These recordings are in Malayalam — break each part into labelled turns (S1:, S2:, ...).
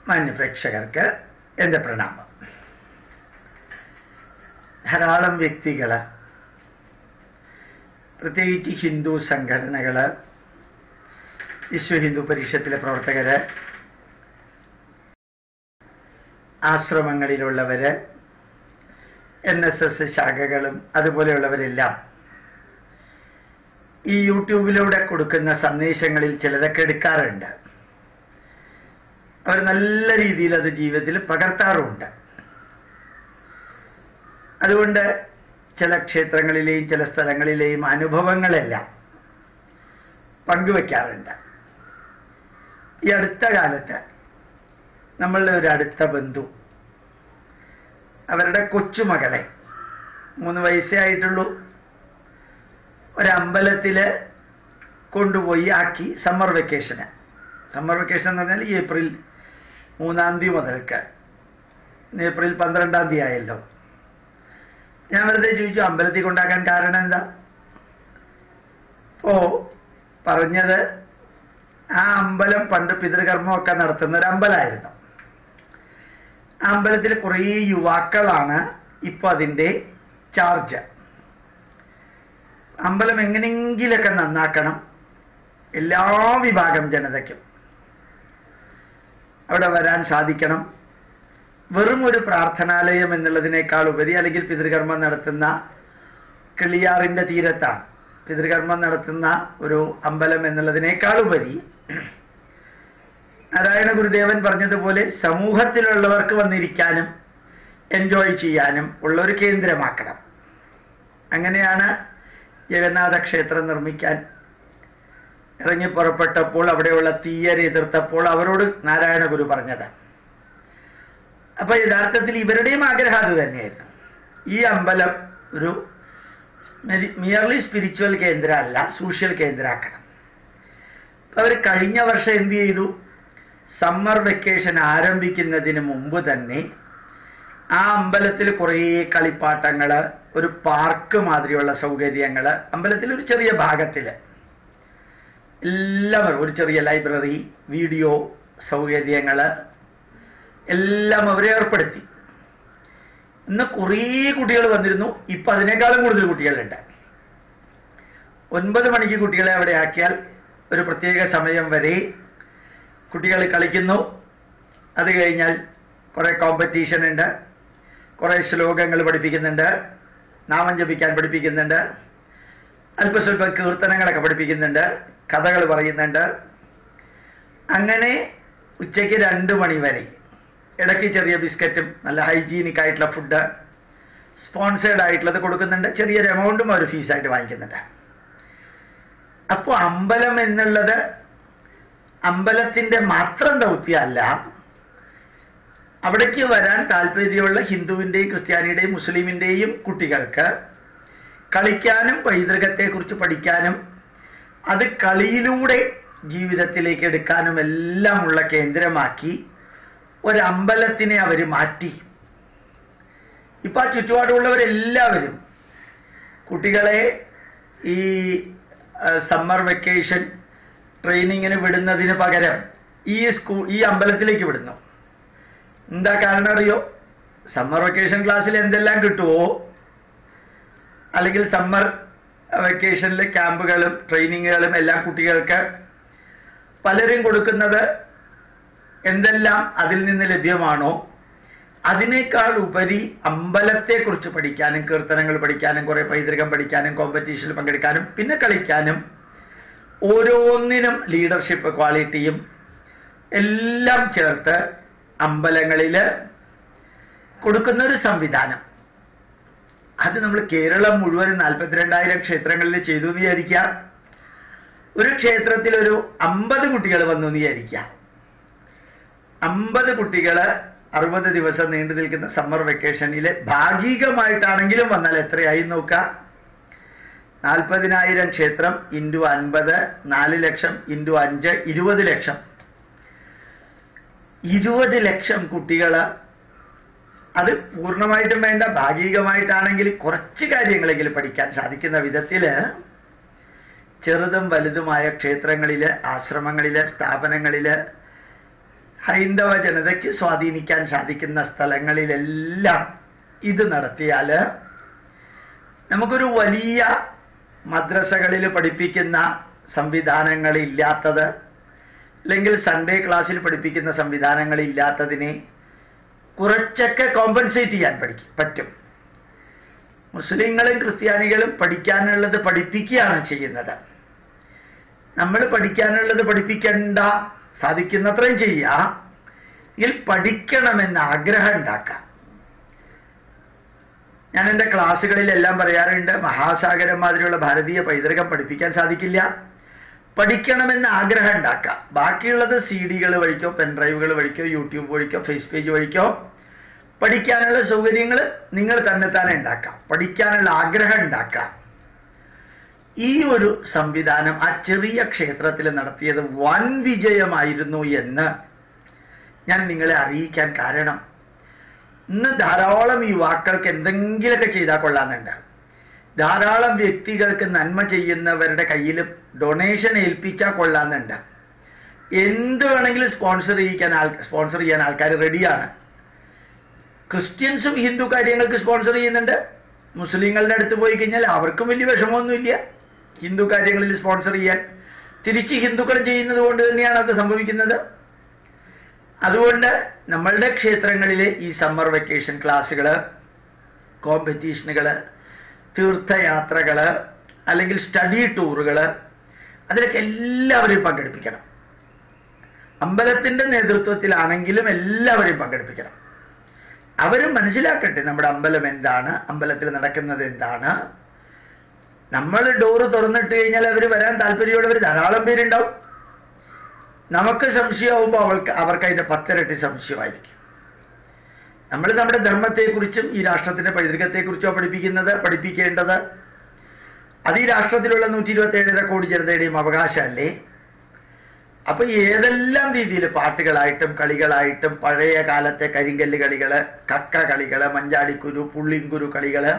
S1: മാന്യപ്രേക്ഷകർക്ക് എൻ്റെ പ്രണാമം. ധാരാളം വ്യക്തികൾ, പ്രത്യേകിച്ച് ഹിന്ദു സംഘടനകൾ, വിശ്വ ഹിന്ദു പരിഷത്തിലെ പ്രവർത്തകർ, ആശ്രമങ്ങളിലുള്ളവർ, NSS ശാഖകളും അതുപോലെയുള്ളവരെല്ലാം ഈ യൂട്യൂബിലൂടെ കൊടുക്കുന്ന സന്ദേശങ്ങളിൽ ചിലതൊക്കെ എടുക്കാറുണ്ട്. അവർ നല്ല രീതിയിൽ അത് ജീവിതത്തിൽ പകർത്താറുമുണ്ട്. അതുകൊണ്ട് ചില ക്ഷേത്രങ്ങളിലെയും ചില സ്ഥലങ്ങളിലെയും അനുഭവങ്ങളെല്ലാം പങ്കുവെക്കാറുണ്ട്. ഈ അടുത്ത കാലത്ത് നമ്മളുടെ ഒരു അടുത്ത ബന്ധു അവരുടെ കൊച്ചുമകളെ 3 വയസ്സേ ആയിട്ടുള്ളൂ ഒരമ്പലത്തിൽ കൊണ്ടുപോയി ആക്കി. സമ്മർ വെക്കേഷൻ എന്ന് പറഞ്ഞാൽ ഏപ്രിൽ 3-ാം തീയതി മുതൽക്ക് ഏപ്രിൽ 12-ാം തീയതി ആയല്ലോ. ഞാൻ വെറുതെ ചോദിച്ചു, അമ്പലത്തിൽ കൊണ്ടാക്കാൻ കാരണം എന്താ? പറഞ്ഞത് ആ അമ്പലം പണ്ട് പിതൃകർമ്മമൊക്കെ നടത്തുന്ന ഒരു അമ്പലമായിരുന്നു. ആ അമ്പലത്തിൽ കുറേ യുവാക്കളാണ് ഇപ്പൊ അതിൻ്റെ ചാർജ്. അമ്പലം എങ്ങനെയെങ്കിലൊക്കെ നന്നാക്കണം, എല്ലാ വിഭാഗം ജനതയ്ക്കും അവിടെ വരാൻ സാധിക്കണം. വെറും ഒരു പ്രാർത്ഥനാലയം എന്നുള്ളതിനേക്കാൾ ഉപരി, അല്ലെങ്കിൽ പിതൃകർമ്മം നടത്തുന്ന കിളിയാറിൻ്റെ തീരത്താണ് പിതൃകർമ്മം നടത്തുന്ന ഒരു അമ്പലം എന്നുള്ളതിനേക്കാൾ ഉപരി, നാരായണ ഗുരുദേവൻ പറഞ്ഞതുപോലെ സമൂഹത്തിലുള്ളവർക്ക് വന്നിരിക്കാനും എൻജോയ് ചെയ്യാനും ഉള്ളൊരു കേന്ദ്രമാക്കണം. അങ്ങനെയാണ് ജഗന്നാഥ ക്ഷേത്രം നിർമ്മിക്കാൻ ഇറങ്ങി പുറപ്പെട്ടപ്പോൾ അവിടെയുള്ള തീയരെ എതിർത്തപ്പോൾ അവരോട് നാരായണ ഗുരു പറഞ്ഞത്. അപ്പൊ യഥാർത്ഥത്തിൽ ഇവരുടെയും ആഗ്രഹം അത് തന്നെയായിരുന്നു. ഈ അമ്പലം ഒരു മിയർലി സ്പിരിച്വൽ കേന്ദ്രമല്ല, സോഷ്യൽ കേന്ദ്രമാക്കണം. അവർ കഴിഞ്ഞ വർഷം എന്ത് ചെയ്തു? സമ്മർ വെക്കേഷൻ ആരംഭിക്കുന്നതിന് മുമ്പ് തന്നെ ആ അമ്പലത്തിൽ കുറേ കളിപ്പാട്ടങ്ങൾ, ഒരു പാർക്ക് മാതിരിയുള്ള സൗകര്യങ്ങൾ, അമ്പലത്തിൽ ഒരു ചെറിയ ഭാഗത്തിൽ എല്ലാവരും, ഒരു ചെറിയ ലൈബ്രറി, വീഡിയോ സൗകര്യങ്ങൾ എല്ലാം അവരെ ഏർപ്പെടുത്തി. ഇന്ന് കുറേ കുട്ടികൾ വന്നിരുന്നു. ഇപ്പം അതിനേക്കാളും കൂടുതൽ കുട്ടികളുണ്ട്. 9 മണിക്ക് കുട്ടികളെ അവിടെ ആക്കിയാൽ ഒരു പ്രത്യേക സമയം വരെ കുട്ടികൾ കളിക്കുന്നു. അത് കഴിഞ്ഞാൽ കുറേ കോമ്പറ്റീഷൻ ഉണ്ട്, കുറേ ശ്ലോകങ്ങൾ പഠിപ്പിക്കുന്നുണ്ട്, നാമം ജപിക്കാൻ പഠിപ്പിക്കുന്നുണ്ട്, അല്പസ്വല്പം കീർത്തനങ്ങളൊക്കെ പഠിപ്പിക്കുന്നുണ്ട്, കഥകൾ പറയുന്നുണ്ട്. അങ്ങനെ ഉച്ചയ്ക്ക് 2 മണി വരെ ഇടയ്ക്ക് ചെറിയ ബിസ്ക്കറ്റും നല്ല ഹൈജീനിക് ആയിട്ടുള്ള ഫുഡ് സ്പോൺസേർഡ് ആയിട്ടുള്ളത് കൊടുക്കുന്നുണ്ട്. ചെറിയൊരു എമൗണ്ടും അവർ ഫീസായിട്ട് വാങ്ങിക്കുന്നുണ്ട്. അപ്പോൾ അമ്പലം എന്നുള്ളത് അമ്പലത്തിൻ്റെ മാത്രം ദൗത്യമല്ല. അവിടേക്ക് വരാൻ താല്പര്യമുള്ള ഹിന്ദുവിൻ്റെയും ക്രിസ്ത്യാനിയുടെയും മുസ്ലിമിൻ്റെയും കുട്ടികൾക്ക് കളിക്കാനും പൈതൃകത്തെക്കുറിച്ച് പഠിക്കാനും അത് കളിയിലൂടെ ജീവിതത്തിലേക്ക് എടുക്കാനും എല്ലാമുള്ള കേന്ദ്രമാക്കി ഒരമ്പലത്തിനെ അവർ മാറ്റി. ഇപ്പം ആ ചുറ്റുപാടുള്ളവരെല്ലാവരും കുട്ടികളെ ഈ സമ്മർ വെക്കേഷൻ ട്രെയിനിങ്ങിന് വിടുന്നതിന് പകരം ഈ അമ്പലത്തിലേക്ക് വിടുന്നു. എന്താ കാരണം അറിയോ? സമ്മർ വെക്കേഷൻ ക്ലാസ്സിൽ എന്തെല്ലാം കിട്ടുമോ, അല്ലെങ്കിൽ സമ്മർ വെക്കേഷനിലെ ക്യാമ്പുകളും ട്രെയിനിങ്ങുകളും എല്ലാം കുട്ടികൾക്ക് പലരും കൊടുക്കുന്നത് എന്തെല്ലാം അതിൽ നിന്ന് ലഭ്യമാണോ, അതിനേക്കാൾ ഉപരി അമ്പലത്തെക്കുറിച്ച് പഠിക്കാനും കീർത്തനങ്ങൾ പഠിക്കാനും കുറേ പൈതൃകം പഠിക്കാനും കോമ്പറ്റീഷനിൽ പങ്കെടുക്കാനും പിന്നെ കളിക്കാനും ഓരോന്നിനും ലീഡർഷിപ്പ് ക്വാളിറ്റിയും എല്ലാം ചേർത്ത് അമ്പലങ്ങളിൽ കൊടുക്കുന്ന ഒരു സംവിധാനം. അത് നമ്മൾ കേരളം മുഴുവൻ 42,000 ക്ഷേത്രങ്ങളിൽ ചെയ്തു എന്ന് വിചാരിക്കുക. ഒരു ക്ഷേത്രത്തിൽ ഒരു 50 കുട്ടികൾ വന്നു എന്ന് വിചാരിക്കുക. 50 കുട്ടികൾ 60 ദിവസം നീണ്ടു നിൽക്കുന്ന സമ്മർ വെക്കേഷനിൽ ഭാഗികമായിട്ടാണെങ്കിലും വന്നാൽ എത്രയായി നോക്കുക. 40,000 ക്ഷേത്രം ഇൻറ്റു 50, 4 ലക്ഷം ഇൻറ്റു 5, 20 ലക്ഷം. 20 ലക്ഷം കുട്ടികൾ. അത് പൂർണ്ണമായിട്ടും വേണ്ട, ഭാഗികമായിട്ടാണെങ്കിൽ കുറച്ച് കാര്യങ്ങളെങ്കിലും പഠിക്കാൻ സാധിക്കുന്ന വിധത്തിൽ ചെറുതും വലുതുമായ ക്ഷേത്രങ്ങളിൽ, ആശ്രമങ്ങളിൽ, സ്ഥാപനങ്ങളിൽ ഹൈന്ദവ ജനതയ്ക്ക് സ്വാധീനിക്കാൻ സാധിക്കുന്ന സ്ഥലങ്ങളിലെല്ലാം ഇത് നടത്തിയാൽ നമുക്കൊരു വലിയ മദ്രസകളിൽ പഠിപ്പിക്കുന്ന സംവിധാനങ്ങളില്ലാത്തത്, അല്ലെങ്കിൽ സൺഡേ ക്ലാസ്സിൽ പഠിപ്പിക്കുന്ന സംവിധാനങ്ങളില്ലാത്തതിനെ കുറച്ചൊക്കെ കോമ്പൻസേറ്റ് ചെയ്യാൻ പറ്റും. മുസ്ലിങ്ങളും ക്രിസ്ത്യാനികളും പഠിക്കാനുള്ളത് പഠിപ്പിക്കുകയാണ് ചെയ്യുന്നത്. നമ്മൾ പഠിക്കാനുള്ളത് പഠിപ്പിക്കേണ്ട, സാധിക്കുന്നത്രയും ചെയ്യുക, എങ്കിൽ പഠിക്കണമെന്ന് ആഗ്രഹം ഉണ്ടാക്കാം. ഞാൻ എൻ്റെ ക്ലാസ്സുകളിലെല്ലാം പറയാറുണ്ട്, മഹാസാഗരം മാതിരിയുള്ള ഭാരതീയ പൈതൃകം പഠിപ്പിക്കാൻ സാധിക്കില്ല, പഠിക്കണമെന്ന് ആഗ്രഹം ഉണ്ടാക്കാം. ബാക്കിയുള്ളത് CD-കൾ വഴിക്കോ പെൻഡ്രൈവുകൾ വഴിക്കോ യൂട്യൂബ് വഴിക്കോ ഫേസ് പേജ് വഴിക്കോ പഠിക്കാനുള്ള സൗകര്യങ്ങൾ നിങ്ങൾ തന്നെ ഉണ്ടാക്കാം. പഠിക്കാനുള്ള ആഗ്രഹം ഉണ്ടാക്കാം. ഈ ഒരു സംവിധാനം ആ ചെറിയ ക്ഷേത്രത്തിൽ നടത്തിയത് വൻ വിജയമായിരുന്നു എന്ന് ഞാൻ നിങ്ങളെ അറിയിക്കാൻ കാരണം, ഇന്ന് ധാരാളം യുവാക്കൾക്ക് എന്തെങ്കിലുമൊക്കെ ചെയ്താൽ കൊള്ളാമെന്നുണ്ട്. ധാരാളം വ്യക്തികൾക്ക് നന്മ ചെയ്യുന്നവരുടെ കയ്യിൽ ഡൊണേഷൻ ഏൽപ്പിച്ചാൽ കൊള്ളാമെന്നുണ്ട്. എന്ത് വേണമെങ്കിലും സ്പോൺസർ ചെയ്യാൻ ആൾക്കാർ റെഡിയാണ്. ക്രിസ്ത്യൻസും ഹിന്ദു കാര്യങ്ങൾക്ക് സ്പോൺസർ ചെയ്യുന്നുണ്ട്. മുസ്ലിങ്ങളുടെ അടുത്ത് പോയി കഴിഞ്ഞാൽ അവർക്കും വലിയ വിഷമമൊന്നുമില്ല ഹിന്ദു കാര്യങ്ങളിൽ സ്പോൺസർ ചെയ്യാൻ. തിരിച്ച് ഹിന്ദുക്കൾ ചെയ്യുന്നത് കൊണ്ട് തന്നെയാണ് അത് സംഭവിക്കുന്നത്. അതുകൊണ്ട് നമ്മളുടെ ക്ഷേത്രങ്ങളിലെ ഈ സമ്മർ വെക്കേഷൻ ക്ലാസ്സുകൾ, കോമ്പറ്റീഷനുകൾ, തീർത്ഥയാത്രകൾ, അല്ലെങ്കിൽ സ്റ്റഡി ടൂറുകൾ, അതിലൊക്കെ എല്ലാവരെയും പങ്കെടുപ്പിക്കണം. അമ്പലത്തിൻ്റെ നേതൃത്വത്തിലാണെങ്കിലും എല്ലാവരെയും പങ്കെടുപ്പിക്കണം. അവരും മനസ്സിലാക്കട്ടെ നമ്മുടെ അമ്പലം എന്താണ്, അമ്പലത്തിൽ നടക്കുന്നത് എന്താണ്. നമ്മൾ ഡോറ് തുറന്നിട്ട് കഴിഞ്ഞാൽ അവർ വരാൻ താല്പര്യമുള്ളവർ ധാരാളം പേരുണ്ടാവും. നമുക്ക് സംശയമാകുമ്പോൾ അവർക്ക് അതിൻ്റെ 10 ഇരട്ടി സംശയമായിരിക്കും. നമ്മൾ നമ്മുടെ ധർമ്മത്തെക്കുറിച്ചും ഈ രാഷ്ട്രത്തിൻ്റെ പൈതൃകത്തെക്കുറിച്ചോ പഠിപ്പിക്കേണ്ടത്. അത് ഈ രാഷ്ട്രത്തിലുള്ള 127 കോടി ജനതയുടെയും അവകാശമല്ലേ? അപ്പൊ ഏതെല്ലാം രീതിയിൽ പാട്ടുകളായിട്ടും കളികളായിട്ടും പഴയ കാലത്തെ കരിങ്കല്ല് കളികള്, കക്ക കളികള്, മഞ്ചാടിക്കുരു, പുള്ളിങ്കുരു കളികള്,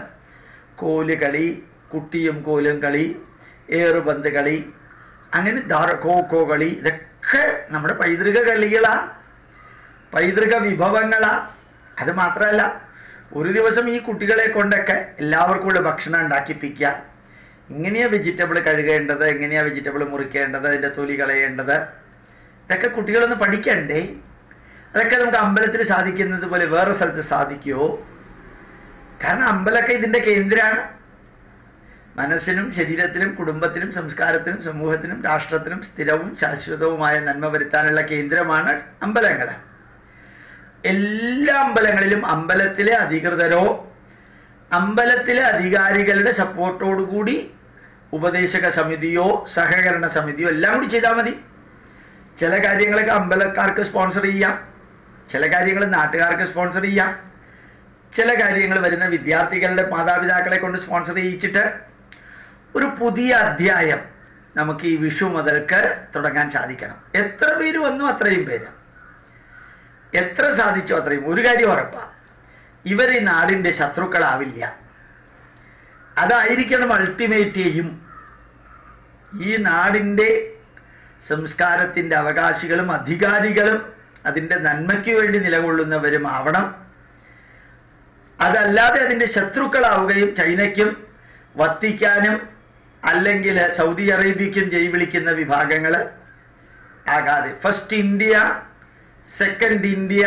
S1: കോല് കളി, കുട്ടിയും കോലും കളി, ഏറുപന്ത് കളി, അങ്ങനെ ഖോ കളി, ഇതൊക്കെ നമ്മുടെ പൈതൃക കളികളാ, പൈതൃക വിഭവങ്ങളാ. അത് മാത്രമല്ല, ഒരു ദിവസം ഈ കുട്ടികളെ കൊണ്ടൊക്കെ എല്ലാവർക്കും ഉള്ള ഭക്ഷണം ഉണ്ടാക്കിപ്പിക്കുക. എങ്ങനെയാ വെജിറ്റബിൾ കഴുകേണ്ടത്, എങ്ങനെയാ വെജിറ്റബിൾ മുറിക്കേണ്ടത്, അതിൻ്റെ തൊലി കളയേണ്ടത്, ഇതൊക്കെ കുട്ടികളൊന്ന് പഠിക്കണ്ടേ? അതൊക്കെ നമുക്ക് അമ്പലത്തിൽ സാധിക്കുന്നത് പോലെ വേറെ സ്ഥലത്ത് സാധിക്കുമോ? കാരണം അമ്പലമൊക്കെ ഇതിൻ്റെ കേന്ദ്രമാണ്. മനസ്സിനും ശരീരത്തിനും കുടുംബത്തിനും സംസ്കാരത്തിനും സമൂഹത്തിനും രാഷ്ട്രത്തിനും സ്ഥിരവും ശാശ്വതവുമായ നന്മ വരുത്താനുള്ള കേന്ദ്രമാണ് അമ്പലങ്ങൾ. എല്ലാ അമ്പലങ്ങളിലും അമ്പലത്തിലെ അധികൃതരോ അമ്പലത്തിലെ അധികാരികളുടെ സപ്പോർട്ടോടുകൂടി ഉപദേശക സമിതിയോ സഹകരണ സമിതിയോ എല്ലാം കൂടി ചെയ്താൽ മതി. ചില കാര്യങ്ങളൊക്കെ അമ്പലക്കാർക്ക് സ്പോൺസർ ചെയ്യാം, ചില കാര്യങ്ങൾ നാട്ടുകാർക്ക് സ്പോൺസർ ചെയ്യാം, ചില കാര്യങ്ങൾ വരുന്ന വിദ്യാർത്ഥികളുടെ മാതാപിതാക്കളെ കൊണ്ട് സ്പോൺസർ ചെയ്യിച്ചിട്ട് ഒരു പുതിയ അധ്യായം നമുക്ക് ഈ വിഷു മുതൽക്ക് തുടങ്ങാൻ സാധിക്കണം. എത്ര പേര് വന്നു അത്രയും പേര്, എത്ര സാധിച്ചോ അത്രയും. ഒരു കാര്യം ഉറപ്പാണ്, ഇവർ ഈ നാടിൻ്റെ ശത്രുക്കളാവില്ല. അതായിരിക്കണം അൾട്ടിമേറ്റ് എയിം. ഈ നാടിൻ്റെ സംസ്കാരത്തിൻ്റെ അവകാശികളും അധികാരികളും അതിൻ്റെ നന്മയ്ക്ക് വേണ്ടി നിലകൊള്ളുന്നവരും ആവണം. അതല്ലാതെ അതിൻ്റെ ശത്രുക്കളാവുകയും ചൈനയ്ക്കും വത്തിക്കാനും അല്ലെങ്കിൽ സൗദി അറേബ്യയ്ക്കും ജയ് വിളിക്കുന്ന വിഭാഗങ്ങൾ ആകാതെ, first India, second India,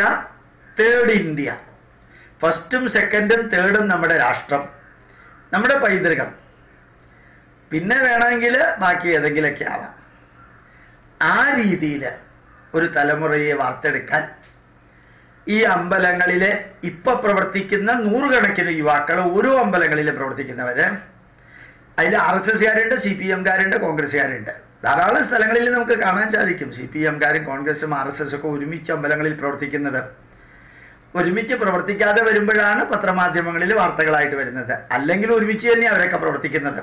S1: third India, ഫസ്റ്റും സെക്കൻഡും തേർഡും നമ്മുടെ രാഷ്ട്രം, നമ്മുടെ പൈതൃകം, പിന്നെ വേണമെങ്കിൽ ബാക്കി ഏതെങ്കിലുമൊക്കെ ആവാം. ആ രീതിയിൽ ഒരു തലമുറയെ വാർത്തെടുക്കാൻ ഈ അമ്പലങ്ങളിലെ ഇപ്പൊ പ്രവർത്തിക്കുന്ന 100 കണക്കിന് യുവാക്കൾ, ഓരോ അമ്പലങ്ങളിലും പ്രവർത്തിക്കുന്നവര്, അതിൽ RSSകാരുണ്ട്, CPMകാരുണ്ട്, കോൺഗ്രസ്സുകാരുണ്ട്. ധാരാളം സ്ഥലങ്ങളിൽ നമുക്ക് കാണാൻ സാധിക്കും CPMകാരും കോൺഗ്രസും RSS ഒക്കെ ഒരുമിച്ച് അമ്പലങ്ങളിൽ പ്രവർത്തിക്കുന്നത്. ഒരുമിച്ച് പ്രവർത്തിക്കാതെ വരുമ്പോഴാണ് പത്രമാധ്യമങ്ങളിൽ വാർത്തകളായിട്ട് വരുന്നത്. അല്ലെങ്കിൽ ഒരുമിച്ച് തന്നെ അവരൊക്കെ പ്രവർത്തിക്കുന്നത്.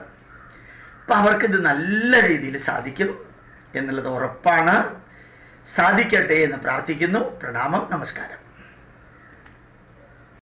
S1: അപ്പൊ അവർക്കിത് നല്ല രീതിയിൽ സാധിക്കും എന്നുള്ളത് ഉറപ്പാണ്. സാധിക്കട്ടെ എന്ന് പ്രാർത്ഥിക്കുന്നു. പ്രണാമം, നമസ്കാരം.